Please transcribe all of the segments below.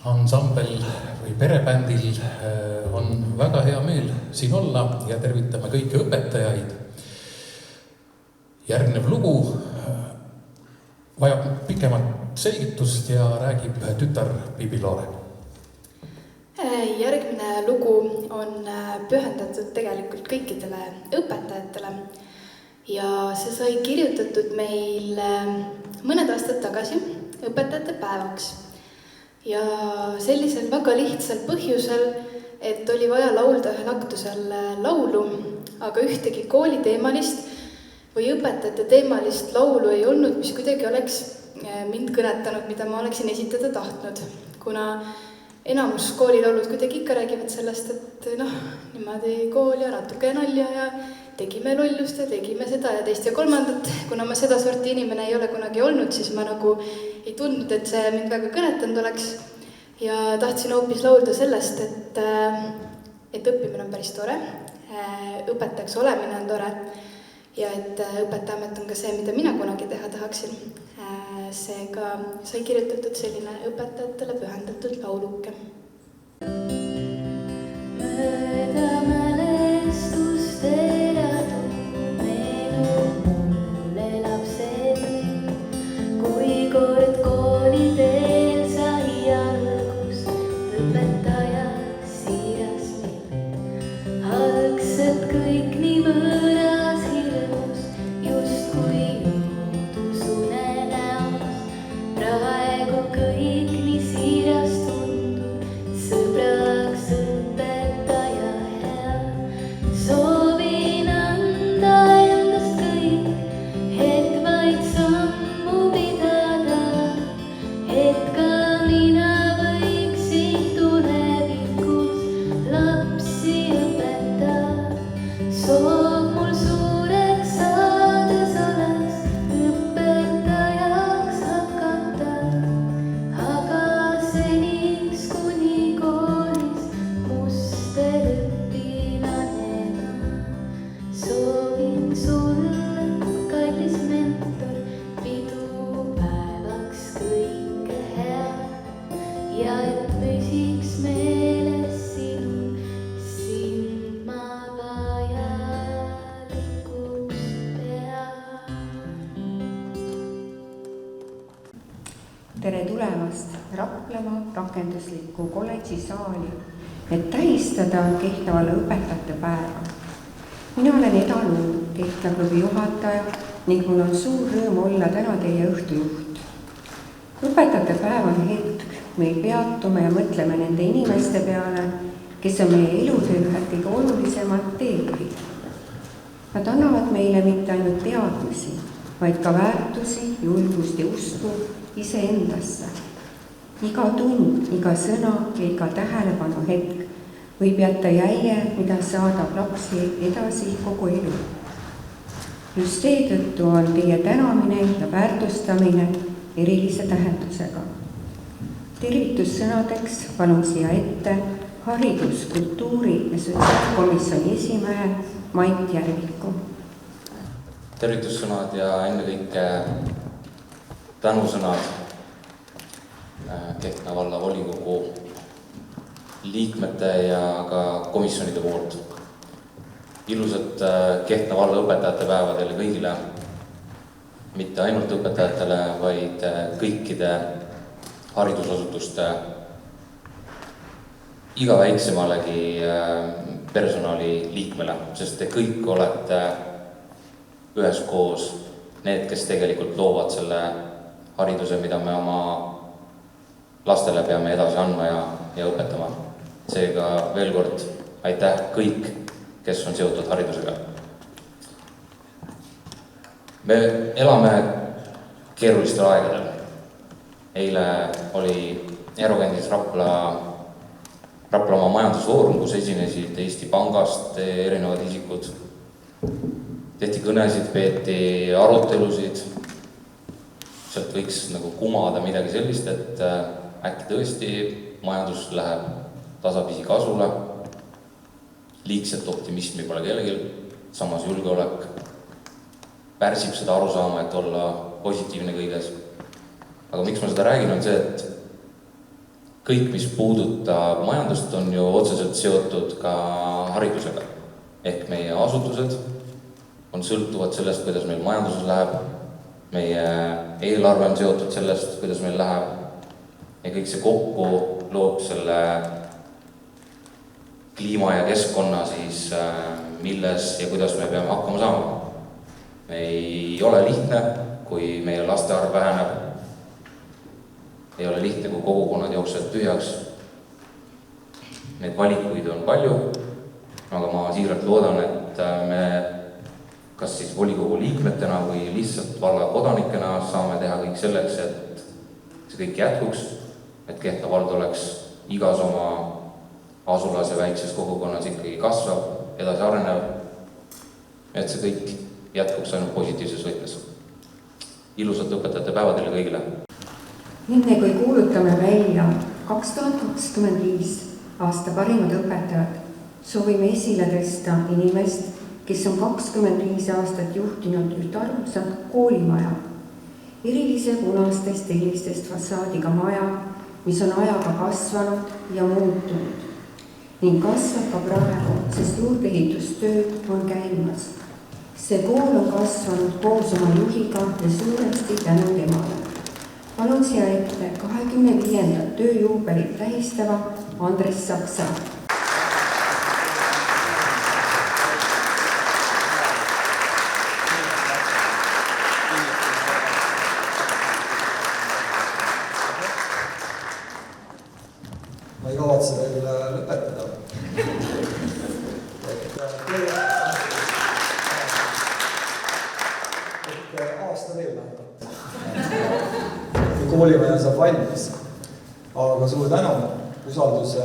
Ansambel või perebändil on väga hea meel siin olla ja tervitame kõiki õpetajaid. Järgnev lugu vajab pikemat selgitust ja räägib tütar Bibi Loore. Järgmine lugu on pühendatud tegelikult kõikidele õpetajatele ja see sai kirjutatud meil mõned aastad tagasi õpetajate päevaks. Ja sellisel väga lihtsal põhjusel, et oli vaja laulda ühel aktusel laulu, aga ühtegi kooliteemalist või õpetajate teemalist laulu ei olnud, mis kuidagi oleks mind kõnetanud, mida ma oleksin esitada tahtnud. Kuna enamus koolilaulud kuidagi ikka räägivad sellest, et niimoodi kool ja natuke nalja ja tegime lollust ja tegime seda ja teist ja kolmandat. Kuna ma seda sorti inimene ei ole kunagi olnud, siis ma nagu ei tundnud, et see mind väga kõnetanud oleks. Ja tahtsin hoopis laulda sellest, et õppimine on päris tore, õpetajaks olemine on tore ja et õpetajaamet on ka see, mida mina kunagi teha tahaksin. Seega sai kirjutatud selline õpetajatele pühendatud lauluke. Mööda mälestuste radu meenub mulle lapsepõlv, kui kord kooliteel sai algust õpetaja siiras meil. Algselt kõik nii võõras hirmus, justkui juhudusune näos. Praegu kõik nii siiras tundub, sõbraks õpetaja hea. Soovin anda endast kõik, et vaid sammu pidada, et ka mina võiksin tulevikus lapsi õpetada. Soov mul suureks saades oleks õpetajaks hakata, aga seniks kuni koolis musterõpilane ma. Soovin sulle, kallis mentor, pidupäevaks kõike head ja et püsiks meeles sind ma vajalikuks pean. Tere tulemast Raplamaa rakendusliku kolledži saali, et tähistada Kehtnavalla õpetajate päeva. Mina olen Eda Luur, Kehtna klubi juhataja ning mul on suur rõõm olla täna teie õhtujuht. Õpetajate päev on hetk, meil peatume ja mõtleme nende inimeste peale, kes on meie eluteel ühed kõige olulisemad teejuhid. Nad annavad meile mitte ainult teadmisi, vaid ka väärtusi, julgust ja usku iseendasse. Iga tund, iga sõna ja iga tähelepanu hetk võib jätta jälje, mida saadab lapsi edasi kogu elu. Just seetõttu on teie tänamine ja väärtustamine erilise tähendusega. Tervitussõnadeks palun siia ette haridus-, kultuuri- ja sotsiaalkomisjoni esimehe Mait Järviku. Tervitussõnad ja ennekõike tänusõnad Kehtna valla volikogu liikmete ja ka komisjonide poolt. Ilusat Kehtna valla õpetajate päeva teile kõigile, mitte ainult õpetajatele, vaid kõikide haridusasutuste iga väiksemalegi personali liikmele, sest te kõik olete üheskoos need, kes tegelikult loovad selle hariduse, mida me oma lastele peame edasi andma ja õpetama. Seega veel kord aitäh kõik, kes on seotud haridusega. Me elame keerulistel aegadel. Eile oli Erokandis Raplamaa majandusfoorum, kus esinesid Eesti Pangast erinevad isikud. Tehti kõnesid, peeti arutelusid. Sealt võiks nagu kumada midagi sellist, et äkki tõesti majandus läheb tasapisi kasule. Liigset optimismi pole kellelgi, samas julgeolek pärsib seda arusaama, et olla positiivne kõiges. Aga miks ma seda räägin, on see, et kõik, mis puudutab majandust, on ju otseselt seotud ka haridusega. Ehk meie asutused on sõltuvad sellest, kuidas meil majanduses läheb, meie eelarve on seotud sellest, kuidas meil läheb, ja kõik see kokku loob selle kliima ja keskkonna siis, milles ja kuidas me peame hakkama saama. Me ei ole lihtne, kui meie laste arv väheneb. Ei ole lihtne, kui kogukonnad jooksevad tühjaks. Need valikuid on palju, aga ma siiralt loodan, et me kas siis volikogu liikmetena või lihtsalt valla kodanikena saame teha kõik selleks, et see kõik jätkuks, et Kehtna vald oleks igas oma asulas ja väikses kogukonnas ikkagi kasvab, edasi arenev, et see kõik jätkuks ainult positiivses võtmes. Ilusat õpetajate päeva teile kõigile! Enne kui kuulutame välja 2025 aasta parimad õpetajad, soovime esile tõsta inimest, kes on 25 aastat juhtinud üht armsat koolimaja. Erilise punastest tellistest fassaadiga maja, mis on ajaga kasvanud ja muutunud ning kasvab ka praegu, sest juurdeehitustööd on käimas. See kool on kasvanud koos oma juhiga ja suuresti tänu temale. Palun siia ette 25. tööjuubelit tähistava Andres Saksa. Ma ei kavatse veel lõpetada. Aasta veel vähemalt. Kui koolimaja saab valmis. Aga suur tänu usalduse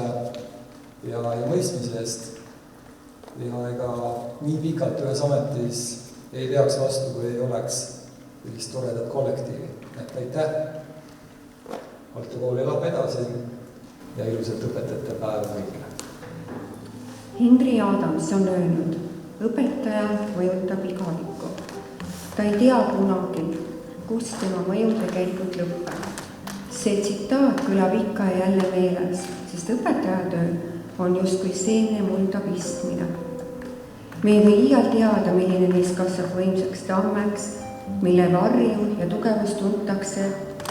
ja mõistmise eest. Ja ega nii pikalt ühes ametis ei peaks vastu, kui ei oleks sellist toredat kollektiivi. Et aitäh! Alto kool elab edasi ja ilusat õpetajate päeva kõigile. Henri Adams on öelnud, õpetaja mõjutab igavikku. Ta ei tea kunagi, kus tema mõju tegelikult lõppeb. See tsitaat kõlab ikka ja jälle meeles, sest õpetajatöö on justkui seemne mulda pistmine. Me ei või iial teada, milline neist kasvab võimsaks tammeks, mille varju ja tugevust tuntakse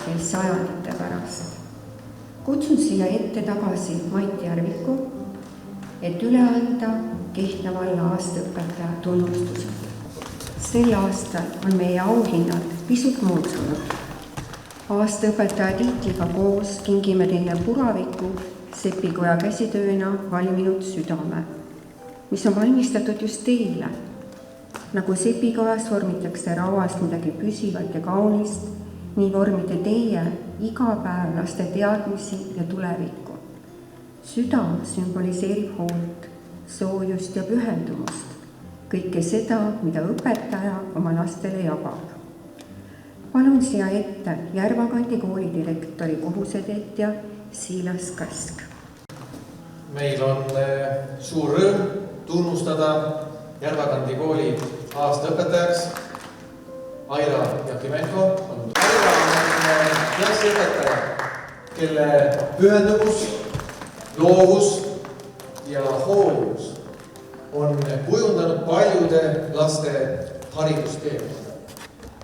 veel sajandite pärast. Kutsun siia ette tagasi Mait Järviku, et üle anda Kehtna valla aastaõpetaja tunnustused. Sel aastal on meie auhinnad pisut muutunud. Aastaõpetaja tiitliga koos kingime teile Puraviku Sepikoja käsitööna valminud südame, mis on valmistatud just teile. Nagu Sepikojas vormitakse rauast midagi püsivat ja kaunist, nii vormite teie iga päev laste teadmisi ja tulevikku. Süda sümboliseerib hoolt, soojust ja pühendumust. Kõike seda, mida õpetaja oma lastele jagab. Palun siia ette Järvakandi kooli direktori kohusetäitja Siilas Kask. Meil on suur rõõm tunnustada Järvakandi kooli aastaõpetajaks Aira Jakimenko. Aira on klassiõpetaja, kelle pühendumus, loovus ja hoolivus on kujundanud paljude laste haridusteekonda.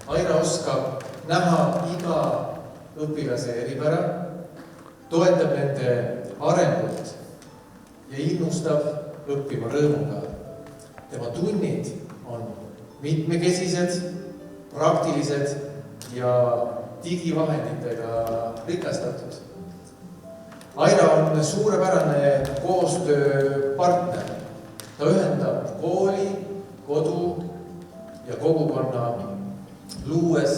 Aira oskab näha iga õpilase eripära, toetab nende arengut ja innustab õppima rõõmuga. Tema tunnid on mitmekesised, praktilised ja digivahenditega rikastatud. Aira on suurepärane koostööpartner. Ta ühendab kooli, kodu ja kogukonna, luues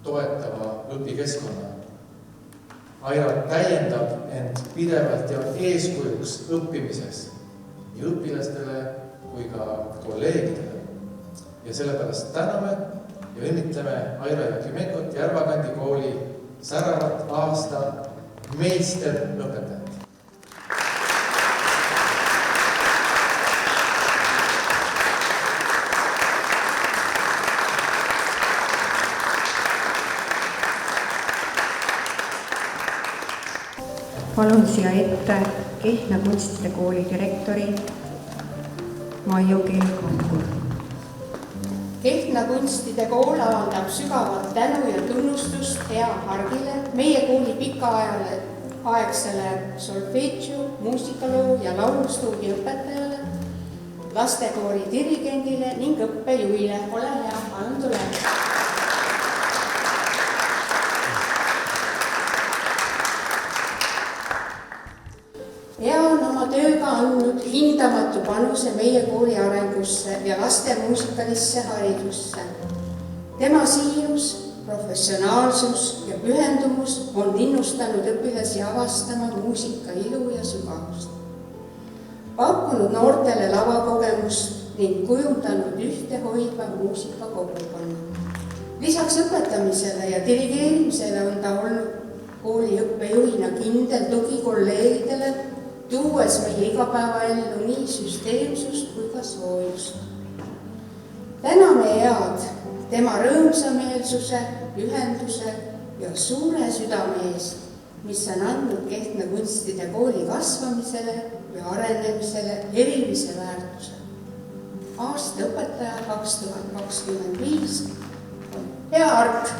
toetava õpikeskkonna. Aira täiendab end pidevalt ja on eeskujuks õppimises nii õpilastele kui ka kolleegidele. Ja sellepärast täname ja õnnitleme Aira Jakimekot Järvakandi kooli säravat aasta meisterõpetajat. Palun siia ette Kehtna kunstide kooli direktori Maiu Keelkangur. Kehtna kunstide kool avaldab sügavat tänu ja tunnustust Hea Hargile, meie kooli pikaaegsele solfeggio, muusikaloo ja laulustuudi õpetajale, lastekoori dirigendile ning õppejuhile. Ole hea, palun tule. Hea on oma tööga andnud hindamatu panuse meie kooli arengusse ja laste muusikalisse haridusse. Tema siirus, professionaalsus ja pühendumus on innustanud õpilasi avastama muusika ilu ja sügavust. Pakkunud noortele lavakogemust ning kujundanud ühtehoidva muusikakogukonna. Lisaks õpetamisele ja dirigeerimisele on ta olnud kooli õppejuhina kindel tugi kolleegidele, tuues meie igapäevaellu nii süsteemsust kui ka soojust. Täname Head tema rõõmsameelsuse, ühenduse ja suure südame eest, mis on andnud Kehtna kunstide kooli kasvamisele ja arenemisele erilise väärtuse. Aasta õpetaja 2025 on Hea Ark.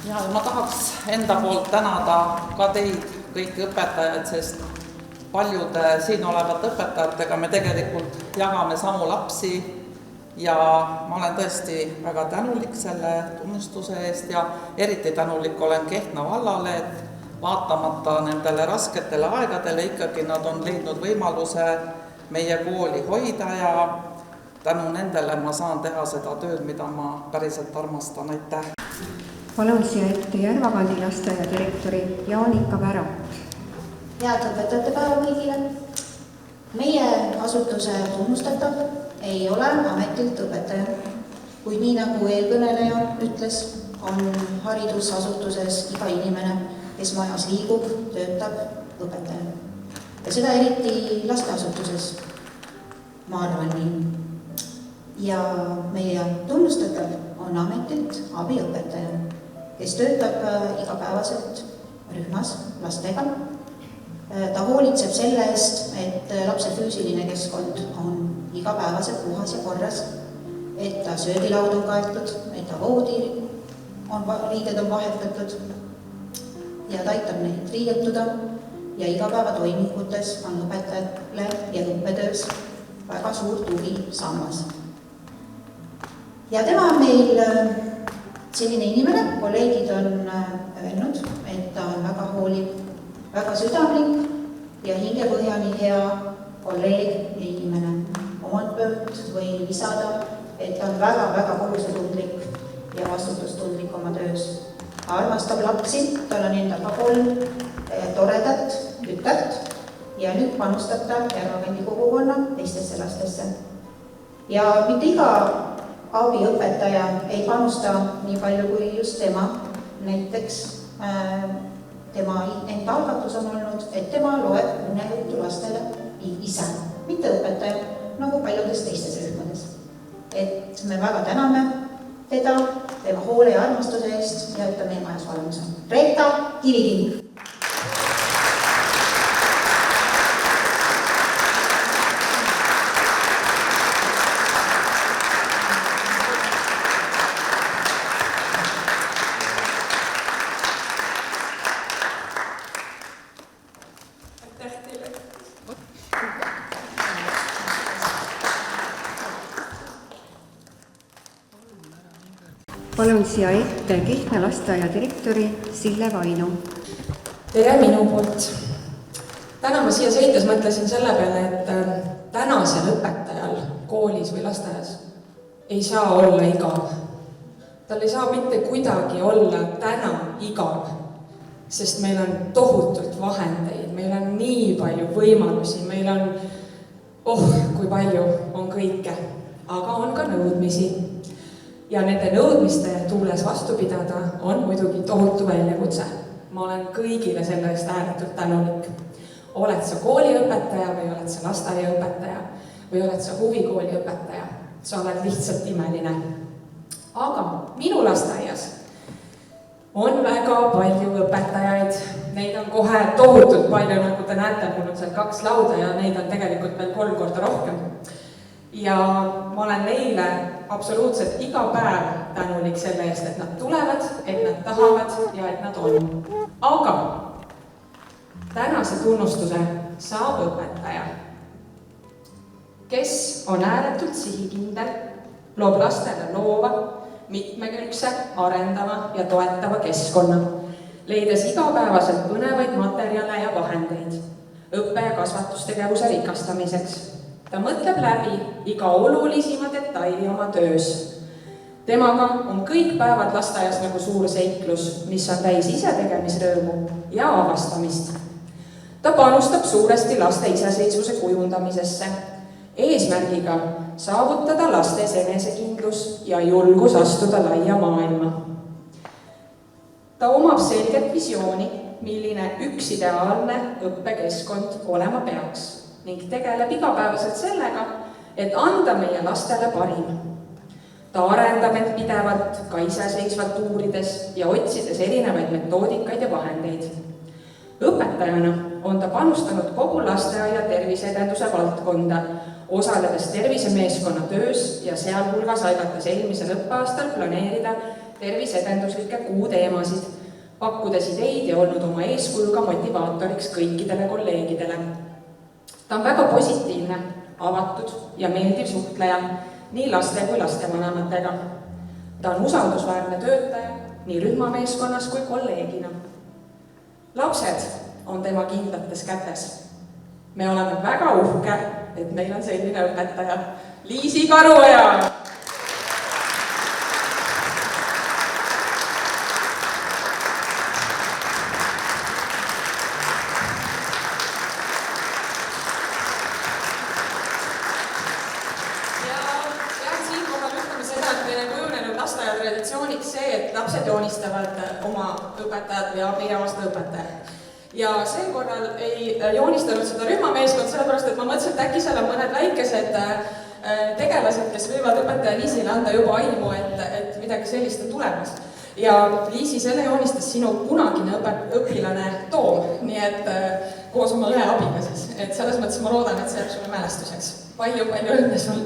Ja ma tahaks enda poolt tänada ka teid, kõiki õpetajaid, sest paljude siin olevate õpetajatega me tegelikult jagame samu lapsi ja ma olen tõesti väga tänulik selle tunnustuse eest ja eriti tänulik olen Kehtna vallale, et vaatamata nendele rasketele aegadele ikkagi nad on leidnud võimaluse meie kooli hoida ja tänu nendele ma saan teha seda tööd, mida ma päriselt armastan. Aitäh! Palun siia ette Järvakandi lasteaia direktori Jaanika Värat. Head õpetajate päeva kõigile. Meie asutuse tunnustatav ei ole ametilt õpetaja, kuid nii nagu eelkõneleja ütles, on haridusasutuses iga inimene, kes majas liigub, töötab õpetajana. Ja seda eriti lasteasutuses, ma arvan nii. Ja meie tunnustatav on ametilt abiõpetaja, kes töötab igapäevaselt rühmas lastega. Ta hoolitseb selle eest, et lapse füüsiline keskkond on igapäevaselt puhas ja korras, et ta söögilaud on kaetud, et ta riided on vahetatud ja ta aitab neid riietuda ja igapäevatoimingutes on õpetajale ja õppetöös väga suur tugi sammas. Ja tema on meil selline inimene, kolleegid on öelnud, et ta on väga hooliv, väga südamlik ja hingepõhjani hea kolleeg ja inimene. Omalt poolt võin lisada, et ta on väga-väga kohusetundlik ja vastutustundlik oma töös. Ta armastab lapsi, tal on endal ka 3 toredat tütart ja nüüd panustab ta Järvakandi kogukonna teistesse lastesse. Ja mitte iga abiõpetaja ei panusta nii palju kui just tema. Näiteks tema enda algatus on olnud, et tema loeb unejuttu lastele ise, mitte õpetaja. nagu paljudes teistes rühmades. Et me väga täname teda tema hoole ja armastuse eest ja et ta meie majas olemas on. Reeta Kiviking. Palun siia ette Kehtna lasteaia direktori Sille Vainu. Tere minu poolt. Täna ma siia sõites mõtlesin selle peale, et tänasel õpetajal koolis või lasteaias ei saa olla igav. Tal ei saa mitte kuidagi olla täna igav, sest meil on tohutult vahendeid, meil on nii palju võimalusi, meil on, kui palju on kõike, aga on ka nõudmisi. Ja nende nõudmiste tuules vastu pidada on muidugi tohutu väljakutse. Ma olen kõigile selle eest ääretult tänulik. Oled sa kooliõpetaja või oled sa lasteaiaõpetaja või oled sa huvikooliõpetaja, sa oled lihtsalt imeline. Aga minu lasteaias on väga palju õpetajaid, neid on kohe tohutult palju, nagu te näete, mul on seal 2 lauda ja neid on tegelikult veel 3 korda rohkem. Ja ma olen neile absoluutselt iga päev tänulik selle eest, et nad tulevad, et nad tahavad ja et nad on. Aga tänase tunnustuse saab õpetaja, kes on ääretult sihikindel, loob lastele loova, mitmekülgse, arendava ja toetava keskkonna, leides igapäevaselt põnevaid materjale ja vahendeid õppe- ja kasvatustegevuse rikastamiseks. Ta mõtleb läbi iga olulisima detaili oma töös. Temaga on kõik päevad lasteaias nagu suur seiklus, mis on täis isetegemisrõõmu ja avastamist. Ta panustab suuresti laste iseseisvuse kujundamisesse, eesmärgiga saavutada lastes enesekindlus ja julgus astuda laia maailma. Ta omab selget visiooni, milline üks ideaalne õppekeskkond olema peaks ning tegeleb igapäevaselt sellega, et anda meie lastele parim. Ta arendab end pidevalt ka iseseisvalt uurides ja otsides erinevaid metoodikaid ja vahendeid. Õpetajana on ta panustanud kogu lasteaia terviseedenduse valdkonda, osaledes tervisemeeskonna töös ja sealhulgas aidates eelmisel õppeaastal planeerida terviseedenduslikke kuuteemasid, pakkudes ideid ja olnud oma eeskujuga motivaatoriks kõikidele kolleegidele. Ta on väga positiivne, avatud ja meeldiv suhtleja nii laste kui lastevanematega. Ta on usaldusväärne töötaja nii rühmameeskonnas kui kolleegina. Lapsed on tema kindlates kätes. Me oleme väga uhke, et meil on selline õpetaja. Liisi Karuoja! Joonistavad oma õpetajad ja meie aasta õpetajad. Ja sel korral ei joonistanud seda rühmameeskond, sellepärast, et ma mõtlesin, et äkki seal on mõned väikesed tegelased, kes võivad õpetaja Liisile anda juba aimu, et midagi sellist on tulemas. Ja Liisi, selle joonistas sinu kunagine õpilane Toom, nii et koos oma ühe abiga siis. Et selles mõttes ma loodan, et see jääb sulle mälestuseks. Palju õnne sul!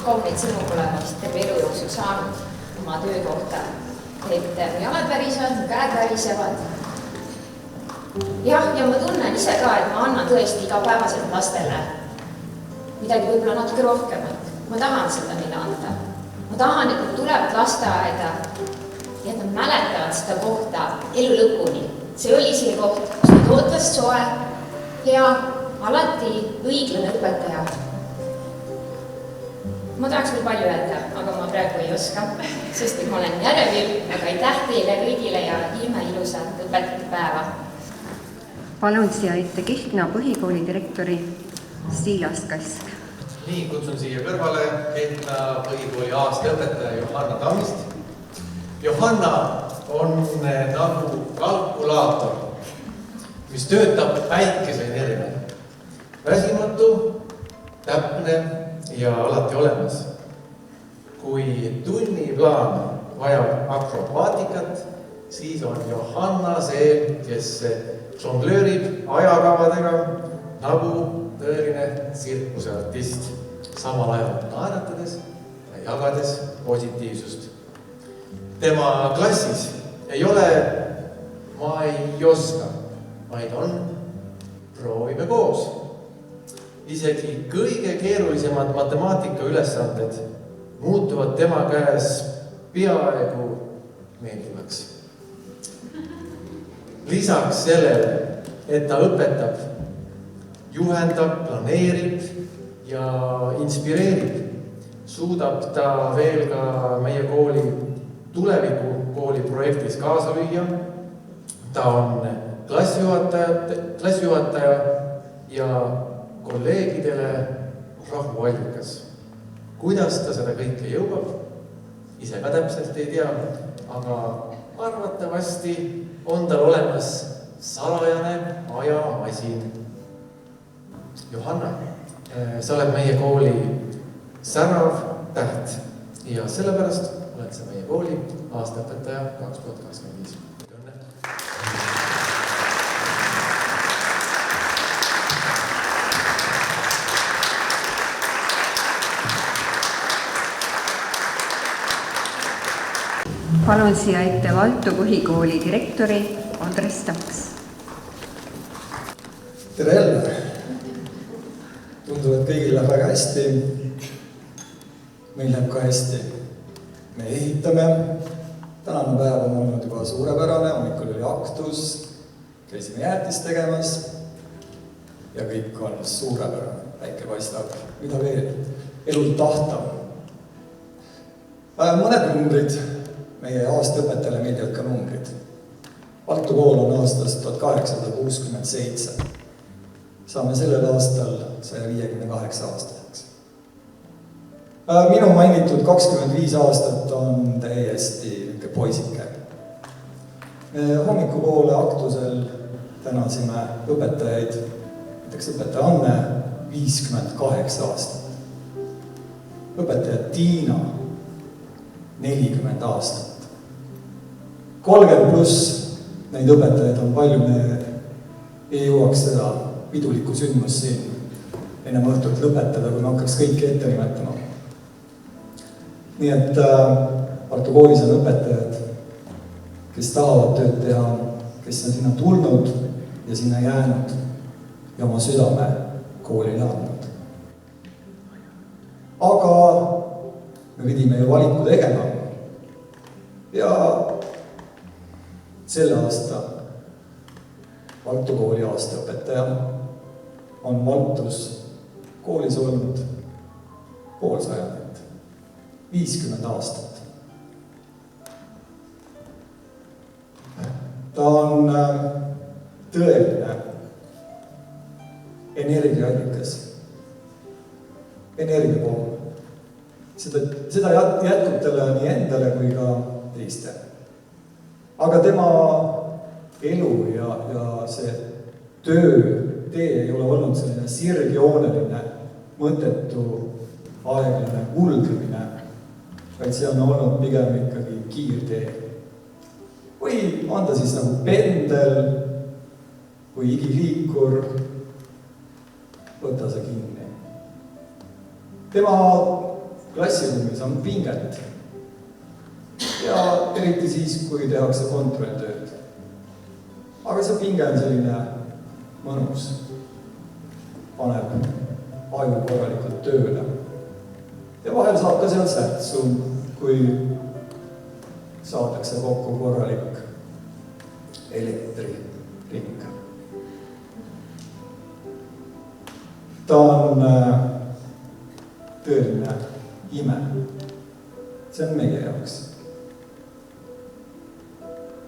Kauneid sõnu pole vist terve elu jooksul saanud oma töö kohta. Et mu jalad värisevad, mu käed värisevad. Ja ma tunnen ise ka, et ma annan tõesti igapäevaselt lastele midagi võib-olla natuke rohkemat. Ma tahan seda neile anda. Ma tahan, et nad tulevad lasteaeda ja et nad mäletavad seda kohta elu lõpuni. see oli see koht, kus meid ootas soe, hea, alati õiglane õpetaja. Ma tahaks veel palju öelda, aga ma praegu ei oska, sest ma olen järevil, aga aitäh teile kõigile ja ilusa õpetajate päeva. Palun siia ette Kehtna põhikooli direktori Stiilas Kask. Nii, kutsun siia kõrvale Kehtna põhikooli aastaõpetaja Johanna Tammist. Johanna on nagu kalkulaator, mis töötab päikeseenergiaga. Väsimatu, täpne ja alati olemas. Kui tunniplaan vajab akrobaatikat, siis on Johanna see, kes žonglöörib ajakavadega nagu tõeline tsirkuseartist, samal ajal naeratades ja jagades positiivsust. Tema klassis ei ole ma ei oska, vaid on proovime koos. Isegi kõige keerulisemad matemaatika ülesanded muutuvad tema käes peaaegu meeldivaks. Lisaks sellele, et ta õpetab, juhendab, planeerib ja inspireerib, suudab ta veel ka meie kooli tuleviku kooli projektis kaasa lüüa. Ta on klassijuhataja ja kolleegidele rahuallikas. Kuidas ta seda kõike jõuab, ise ka täpselt ei tea, aga arvatavasti on tal olemas salajane ajamasin. Johanna, sa oled meie kooli särav täht ja sellepärast oled sa meie kooli aastaõpetaja 2025. Palun siia ette Valtu põhikooli direktori Andres Taks. Tere jälle! Tundub, et kõigil läheb väga hästi. Meil läheb ka hästi. Me ehitame. Tänane päev on olnud juba suurepärane. Hommikul oli aktus. Käisime jäätist tegemas. Ja kõik on suurepärane. Päike paistab. Mida veel? Elult tahtav. Mõned numbrid. Meie aastaõpetajale meeldivad ka numbrid. Valtu kool on aastast 1867. Saame sellel aastal 158 aastaseks. Minu mainitud 25 aastat on täiesti poisike. Hommikupoole aktusel tänasime õpetajaid, näiteks õpetaja Anne 58 aastat. Õpetaja Tiina 40 aastat. 30 pluss neid õpetajaid on palju, me ei jõuaks seda pidulikku sündmust siin ennem õhtut lõpetada, kui me hakkaks kõiki ette nimetama. Nii et Valtu koolis on õpetajad, kes tahavad tööd teha, kes on sinna tulnud ja sinna jäänud ja oma südame koolile andnud. Aga me pidime ju valiku tegema ja selle aasta Valtu kooli aastaõpetaja on Valtus koolis olnud pool sajandit, 50 aastat. Ta on tõeline energiaallikas, energiapool. Seda jätkub talle nii endale kui ka teistele. Aga tema elu ja see tee ei ole olnud selline sirgjooneline, mõttetu, aeglane kulgemine, vaid see on olnud pigem ikkagi kiirtee. Või on ta siis nagu pendel või igiliikur, võta see kinni. Tema klassiruumis on pinget. Ja eriti siis, kui tehakse kontrolltööd. Aga see pinge on selline mõnus, paneb aju korralikult tööle. Ja vahel saab ka sealt särtsu, kui saadakse kokku korralik elektri. ta on tõeline ime. See on meie jaoks.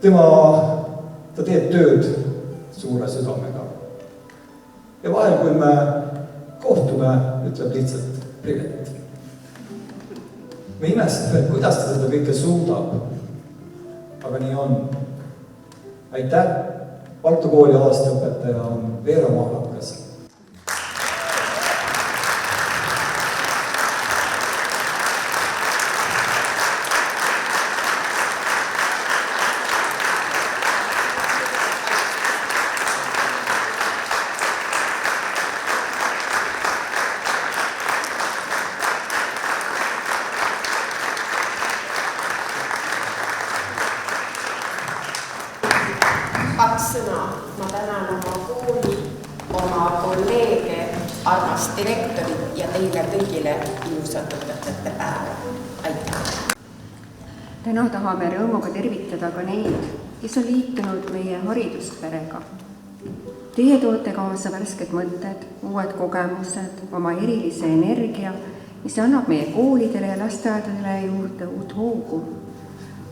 Ta teeb tööd suure südamega. Ja vahel, kui me kohtume, ütleb lihtsalt privet. Me imestame, kuidas ta seda kõike suudab. Aga nii on. Aitäh! Valtu kooli aastaõpetaja on Veera Mahlakas. Kaks sõna. Ma tänan oma kooli, oma kolleege, armast direktorit ja teile kõigile ilusat õpetajate päeva. Aitäh! Täna tahame rõõmuga tervitada ka neid, kes on liitunud meie haridusperega. Teie toote kaasa värsked mõtted, uued kogemused, oma erilise energia, mis annab meie koolidele ja lasteaedadele juurde uut hoogu.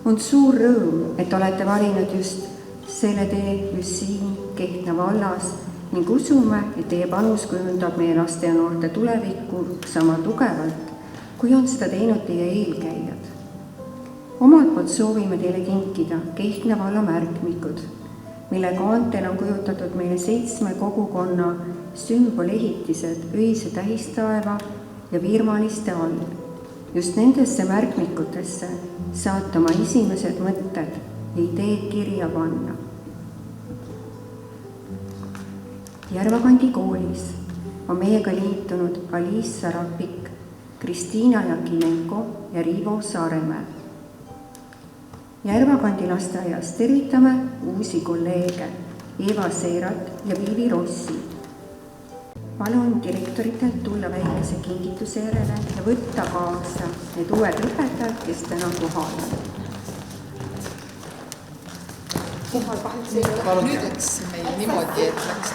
On suur rõõm, et olete valinud just selle tee just siin Kehtna vallas ning usume, et teie panus kujundab meie laste ja noorte tulevikku sama tugevalt, kui on seda teinud teie eelkäijad. Omalt poolt soovime teile kinkida Kehtna valla märkmikud, mille kaantel on kujutatud meile 7 kogukonna sümbolehitised öise tähistaeva ja virmaliste all. Just nendesse märkmikutesse saate oma esimesed mõtted ja ideed kirja panna. Järvakandi koolis on meiega liitunud Aliis Sarapik, Kristiina Jakimenko ja Riivo Saaremäe. Järvakandi lasteaias tervitame uusi kolleege Eva Seirat ja Viivi Rossi. Palun direktoritelt tulla väikese kingituse järele ja võtta kaasa need uued õpetajad, kes täna kohal on. Nüüd läks meil niimoodi, et läks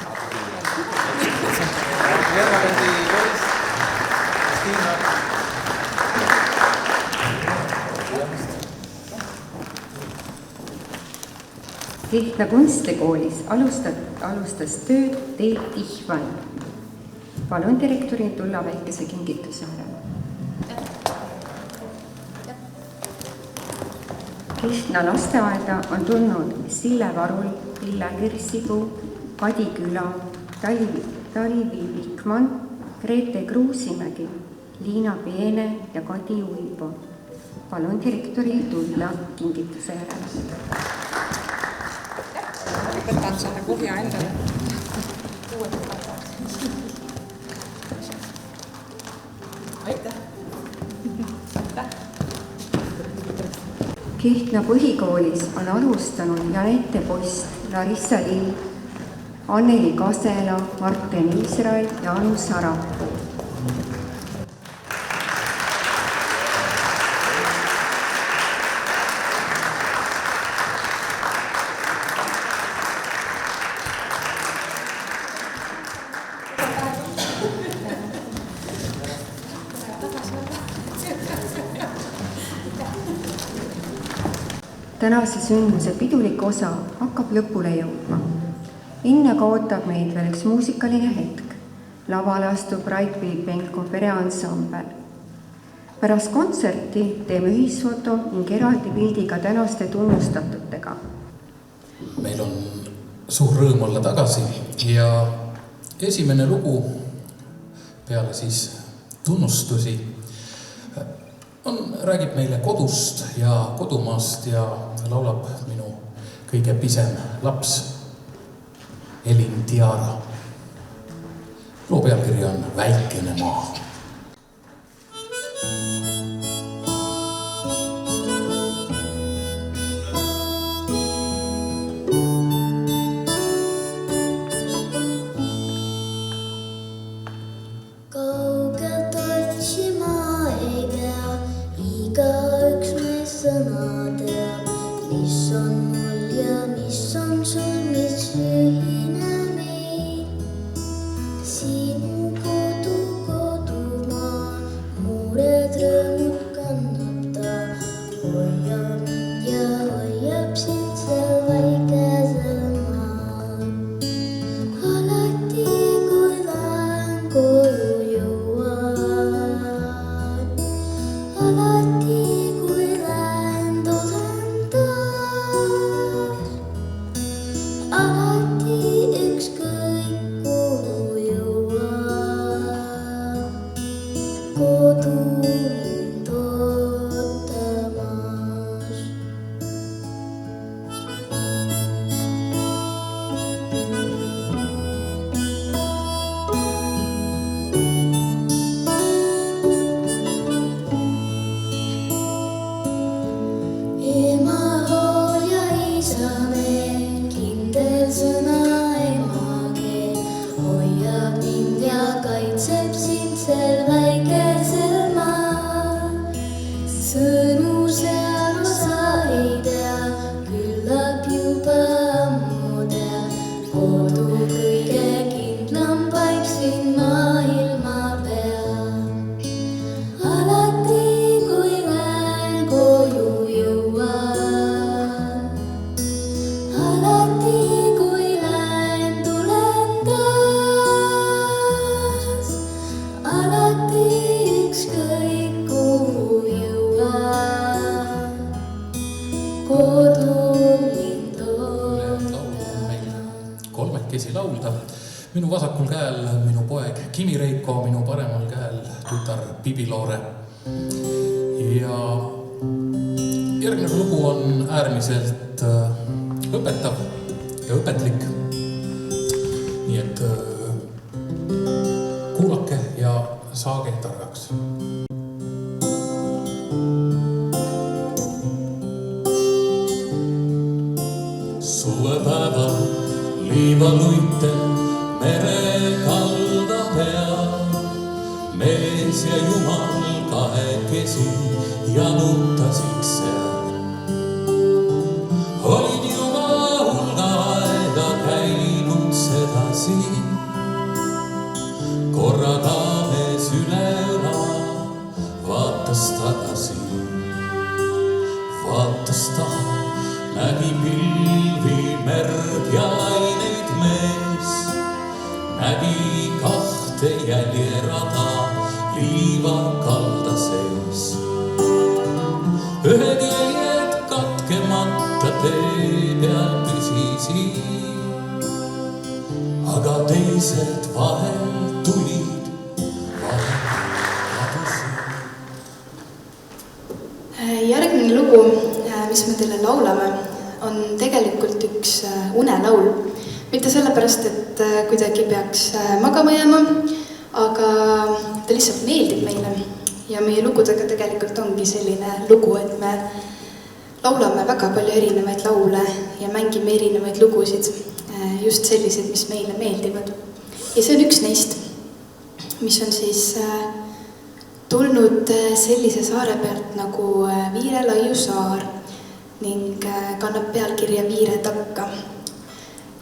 Kehtna kunstikoolis alustas tööd Teet Tihvan. Palun direktoril tulla väikese kingituse järele. Kehtna lasteaeda on tulnud Sille Varul, Pille Kirsipuu, Kadi Küla, Talvi Vikman, Grete Kruusimägi, Liina Peene ja Kadi Uibo. Palun direktoril tulla kingituse järele. Võtan selle kuhja endale. Aitäh! Kehtna põhikoolis on alustanud Janette Post, Larissa Lill, Anneli Kasela, Marten Iisrael ja Anu Sarapuu. Tänase sündmuse pidulik osa hakkab lõpule jõudma. Enne ootab meid veel üks muusikaline hetk. Lavale astub Raidvill Penko pereansambel. Pärast kontserti teeme ühisfoto ning eraldi pildiga tänaste tunnustatutega. Meil on suur rõõm olla tagasi ja esimene lugu peale siis tunnustusi räägib meile kodust ja kodumaast ja laulab minu kõige pisem laps Elin Tiara. Loo pealkiri on Väikene maa. Sinu sel väikesel maal. Sõnu seal sa ei tea, küllap juba ammu tea. Kodu kõige kindlam paik siin maailma peal. Alati kui lähen koju jõuan, alati kui lähen tulen taas, alati ükskõik kuhu jõuan, kodu mind kolmekesi laulda. Minu vasakul käel minu poeg Kimi Reiko, minu paremal käel tütar Bibi Loore. Ja järgnev lugu on äärmiselt õpetav ja õpetlik. Nii et kuulake ja saage targaks. Suvepäeval liivaluite mere kalda peal. Mees ja jumal kahekesi janutasid seal. Olid juba hulga aega käinud sedasi. Korraga mees üle õla vaatas tagasi. Vaatas taha, nägi pilvi, merd ja laineid mees. Nägi kahte jäljerada liiva kalda sees. Ühed jäljed katkemata tee peal püsisid, aga teised vahel tulid, vahel kadusid. Järgmine lugu, mis me teile laulame, on tegelikult üks unelaul. Mitte sellepärast, et kuidagi peaks magama jääma, aga ta lihtsalt meeldib meile. Ja meie lugudega tegelikult ongi selline lugu, et me laulame väga palju erinevaid laule ja mängime erinevaid lugusid, just sellised, mis meile meeldivad. Ja see on üks neist, mis on siis tulnud sellise saare pealt nagu Viire-Laiu saar ning kannab pealkirja Viire takka.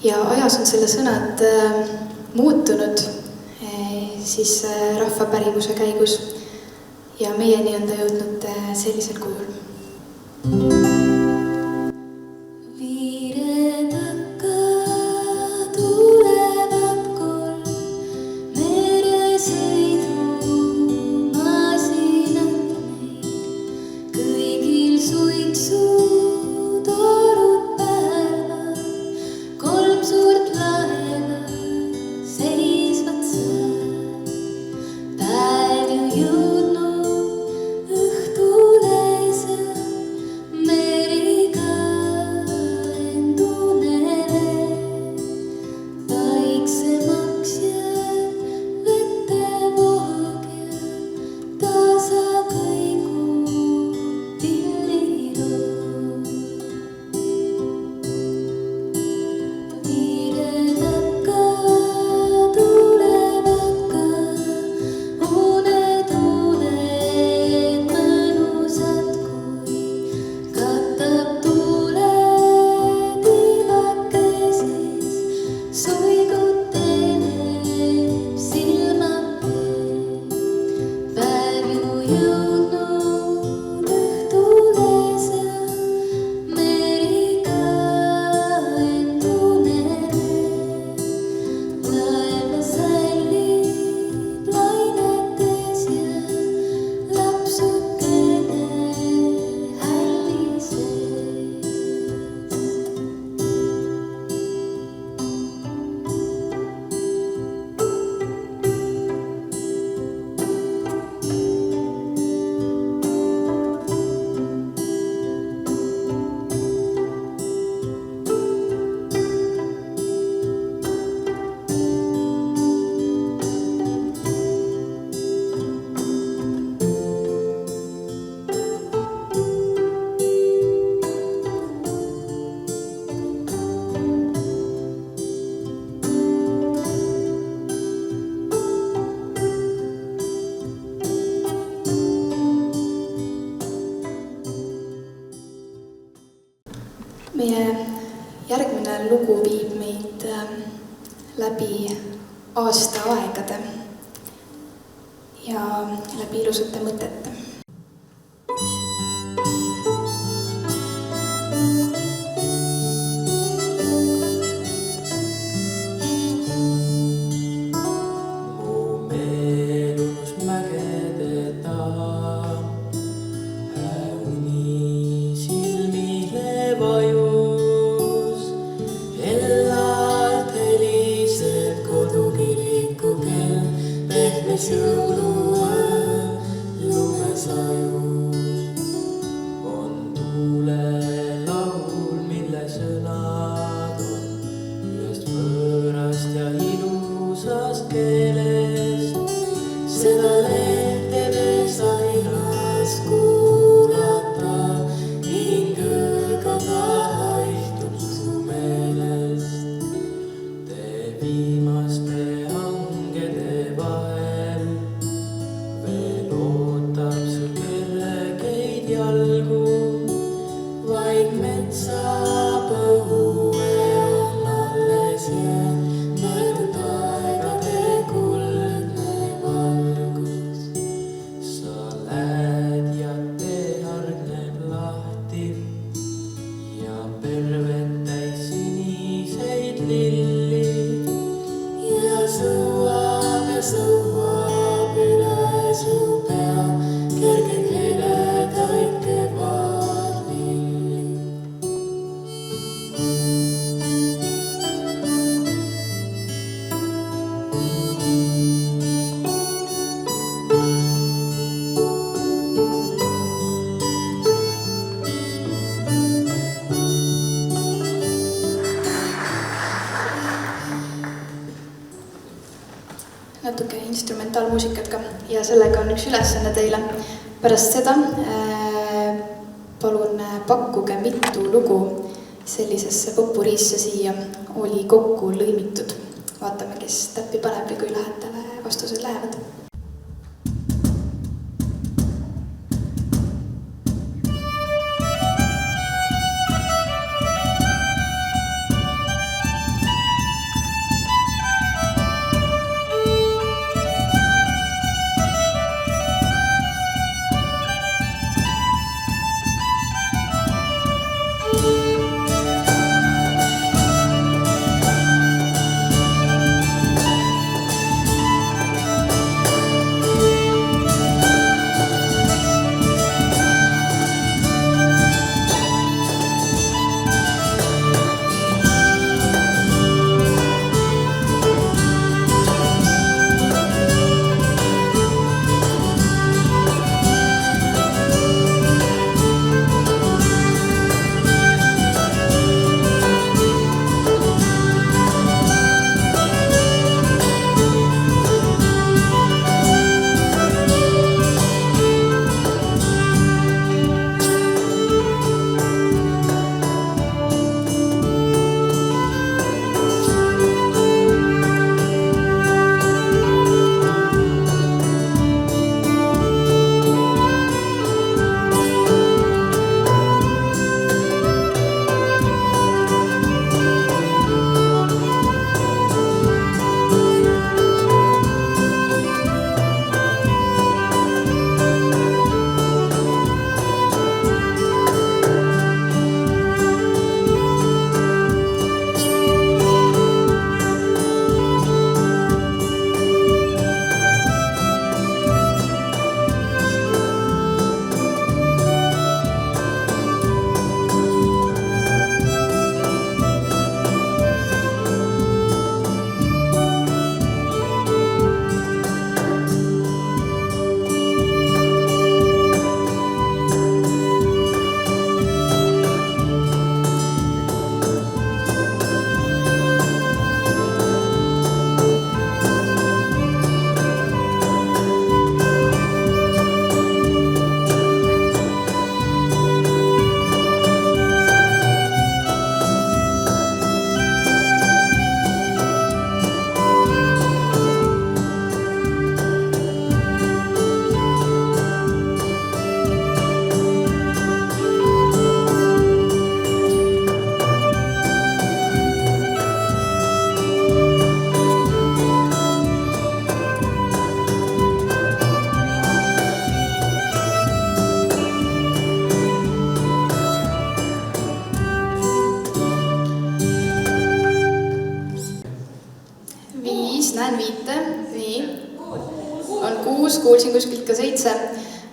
Ja ajas on selle sõnad muutunud siis rahva pärimuse käigus ja meieni on ta jõudnud sellisel kujul. Viire takka tulevad kolm meresõidumasinad meid. Kõigil suitsutorud päevad, kolm suurt laeva seisvad seal. Päev ju jõudnud õhtule seal, me lugu viib meid läbi aastaaegade ja läbi ilusate mõtete. Natuke instrumentaalmuusikat ka ja sellega on üks ülesanne teile. Pärast seda palun pakkuge mitu lugu sellisesse popuriisse siia oli kokku lõimitud. Vaatame, kes täppi paneb ja kui lähedale vastused lähevad. nii. On 6, kuulsin kuskilt ka 7.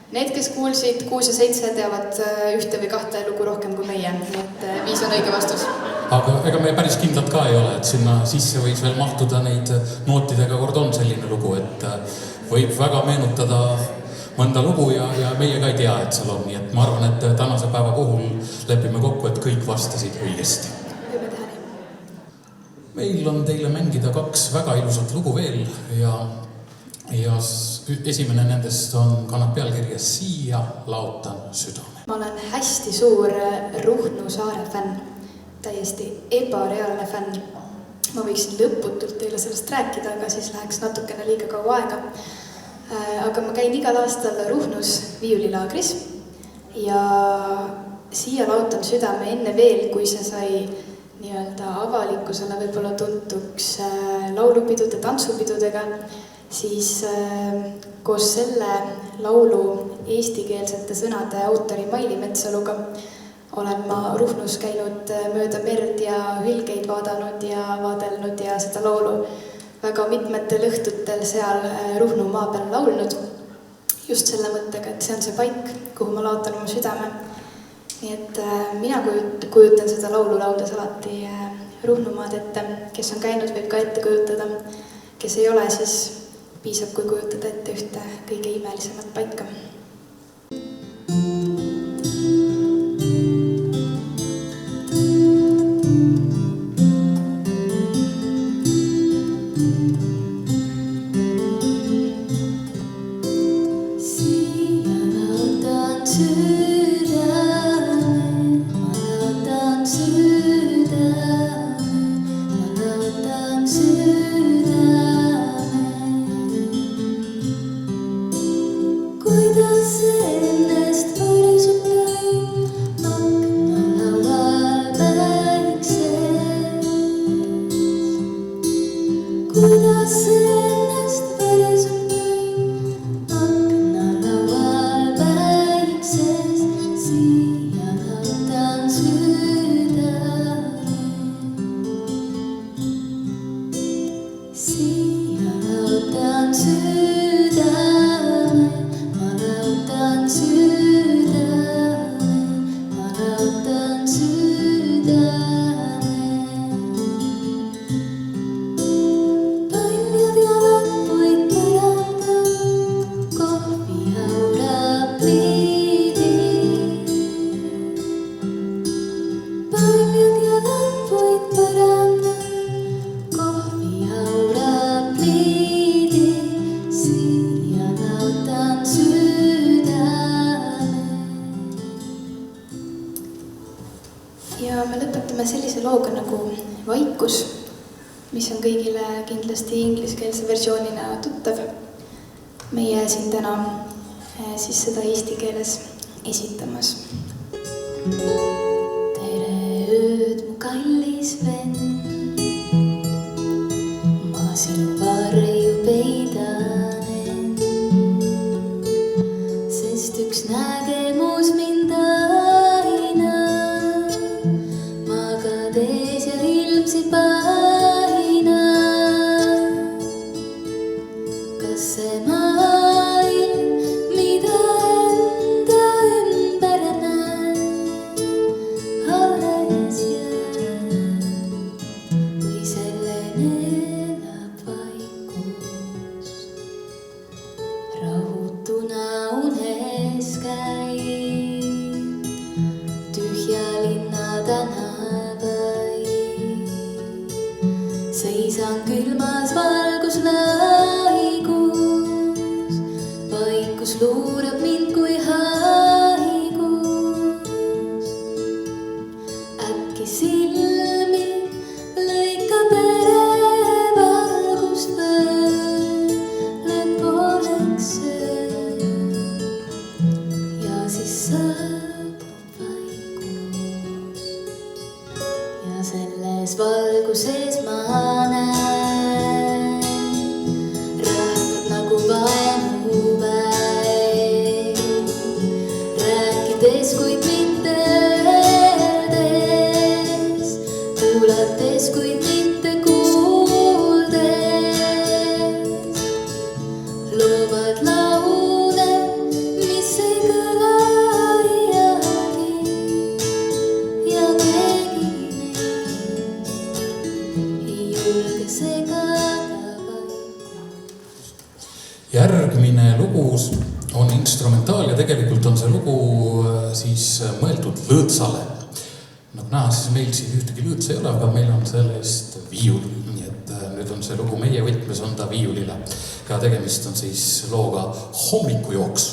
Need, kes kuulsid 6 ja 7, teavad 1 või 2 lugu rohkem kui meie, nii et 5 on õige vastus. Aga ega me päris kindlad ka ei ole, et sinna sisse võiks veel mahtuda neid nootidega kord on selline lugu, et võib väga meenutada mõnda lugu ja meie ka ei tea, et seal on. Nii et ma arvan, et tänase päeva puhul lepime kokku, et kõik vastasid õigesti. Meil on teile mängida 2 väga ilusat lugu veel ja esimene nendest kannab pealkirja Siia laotan südame. Ma olen hästi suur Ruhnu saare fänn, täiesti ebareaalne fänn. Ma võiksin lõputult teile sellest rääkida, aga siis läheks natukene liiga kaua aega. Aga ma käin igal aastal Ruhnus viiulilaagris ja Siia laotan südame enne veel, kui see sai nii-öelda avalikkusele võib-olla tuntuks laulupidude, tantsupidudega, siis koos selle laulu eestikeelsete sõnade autori Maili Metsaluga olen ma Ruhnus käinud mööda merd ja hülgeid vaadanud ja vaadelnud ja seda laulu väga mitmetel õhtutel seal Ruhnu maa peal laulnud. Just selle mõttega, et see on see paik, kuhu ma laotan oma südame. Nii et mina kujutan seda laulu lauldes alati Ruhnumaad ette. Kes on käinud, võib ka ette kujutada. Kes ei ole, siis piisab, kui kujutada ette ühte kõige imelisemat paika. Ja me lõpetame sellise looga nagu Vaikus, mis on kõigile kindlasti ingliskeelse versioonina tuttav. Meie siin täna siis seda eesti keeles esitamas. Tere ööd, mu kallis vend, ma sinu varju peidan end, sest üks nägemus mind aina magades ja ilmsi paina. Kas see maailm, mida enda ümber näed, alles jääb või selleni elab vaikus? Rahutuna unes käib tühja linna tänavaid, seisan külmas valguslaigus Järgmine lugu on instrumentaal ja tegelikult on see lugu siis mõeldud lõõtsale. Nagu näha, siis meil siin ühtegi lõõtsa ei ole, aga meil on sellest viiul. Nii et nüüd on see lugu meie võtmes on ta viiulile. Ja tegemist on siis looga Hommikujooks.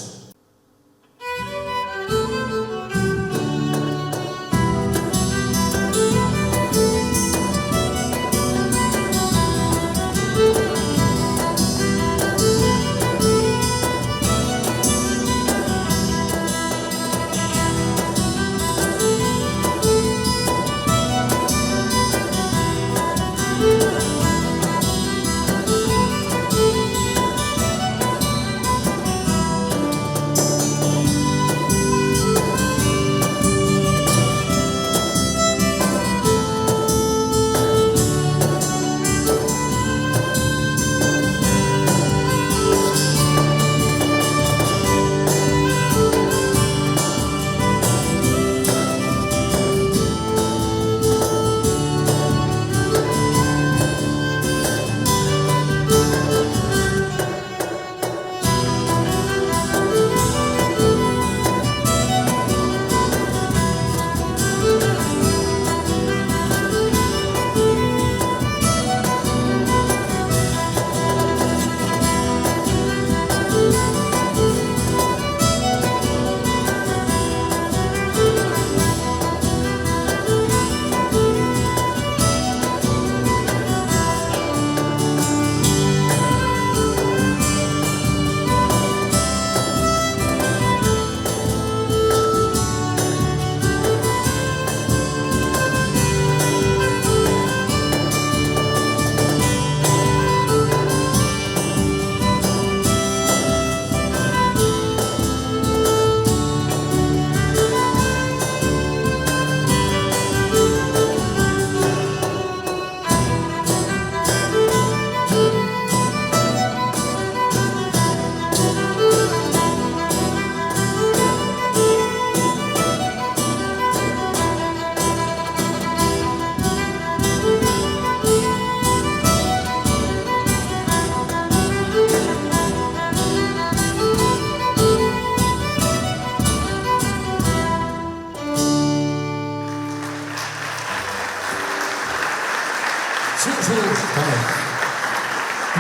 Suur tänu.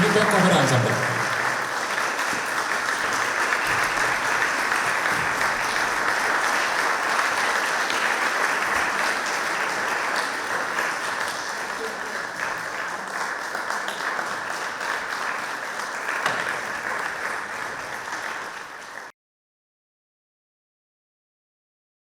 Nüüd hakkab ära ansambel.